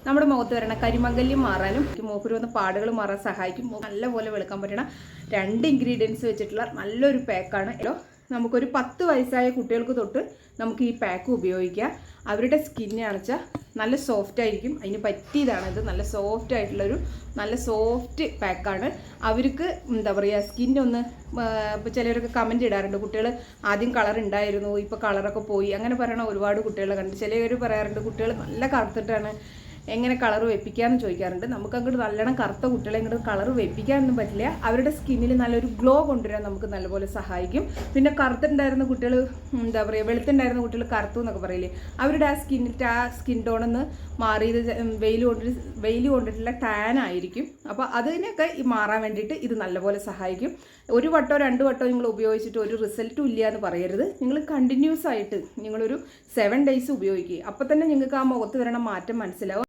നമ്മുടെ മുഖത്ത് വരണ കരിമംഗല്യം മാറാനും മൂക്കുരു വന്ന പാടുകൾ മാറാൻ സഹായിക്കും. നല്ലപോലെ വെളുക്കാൻ പറ്റണ 2 ഇൻഗ്രീഡിയൻസ് വെച്ചിട്ടുള്ള നല്ലൊരു പാക്കാണ്. നമുക്കൊരു 10 വയസ്സായ കുട്ടികൾക്ക് തൊട്ട് നമുക്ക് ഈ പാക്ക് ഉപയോഗിക്കാം. അവരുടെ സ്കിന്നാണെന്ന് വെച്ചാൽ നല്ല സോഫ്റ്റ് ആയിരിക്കും. അതിന് പറ്റിയതാണ് ഇത്. നല്ല സോഫ്റ്റ് ആയിട്ടുള്ളൊരു നല്ല സോഫ്റ്റ് പാക്കാണ്. അവർക്ക് എന്താ പറയുക, സ്കിന്നൊന്ന് ഇപ്പോൾ ചിലരൊക്കെ കമൻറ്റ് ഇടാറുണ്ട്, കുട്ടികൾ ആദ്യം കളർ ഉണ്ടായിരുന്നു ഇപ്പോൾ കളറൊക്കെ പോയി, അങ്ങനെ പറയണ ഒരുപാട് കുട്ടികളെ കണ്ട്. ചിലവർ പറയാറുണ്ട് കുട്ടികൾ നല്ല കറുത്തിട്ടാണ്, എങ്ങനെ കളർ വെപ്പിക്കാമെന്ന് ചോദിക്കാറുണ്ട്. നമുക്ക് അങ്ങോട്ട് നല്ലോണം കറുത്ത കുട്ടികളെ ഇങ്ങോട്ട് കളർ വെപ്പിക്കാനൊന്നും പറ്റില്ല. അവരുടെ സ്കിന്നിൽ നല്ലൊരു ഗ്ലോ കൊണ്ടുവരാൻ നമുക്ക് നല്ലപോലെ സഹായിക്കും. പിന്നെ കറുത്തുണ്ടായിരുന്ന കുട്ടികൾ എന്താ പറയുക, വെളുത്തുണ്ടായിരുന്ന കുട്ടികൾ കറുത്തു എന്നൊക്കെ പറയില്ലേ, അവരുടെ ആ സ്കിൻ ടോണെന്ന് മാറിയത് വെയിൽ കൊണ്ടിട്ടുള്ള ടാൻ ആയിരിക്കും. അപ്പോൾ അതിനൊക്കെ മാറാൻ വേണ്ടിയിട്ട് ഇത് നല്ലപോലെ സഹായിക്കും. 1 വട്ടോ 2 വട്ടോ നിങ്ങൾ ഉപയോഗിച്ചിട്ട് ഒരു റിസൾട്ടും ഇല്ല എന്ന് പറയരുത്. നിങ്ങൾ കണ്ടിന്യൂസ് ആയിട്ട് നിങ്ങളൊരു 7 ഡേയ്സ് ഉപയോഗിക്കുക. അപ്പോൾ തന്നെ നിങ്ങൾക്ക് ആ മുഖത്ത് വരണ മാറ്റം മനസ്സിലാവും.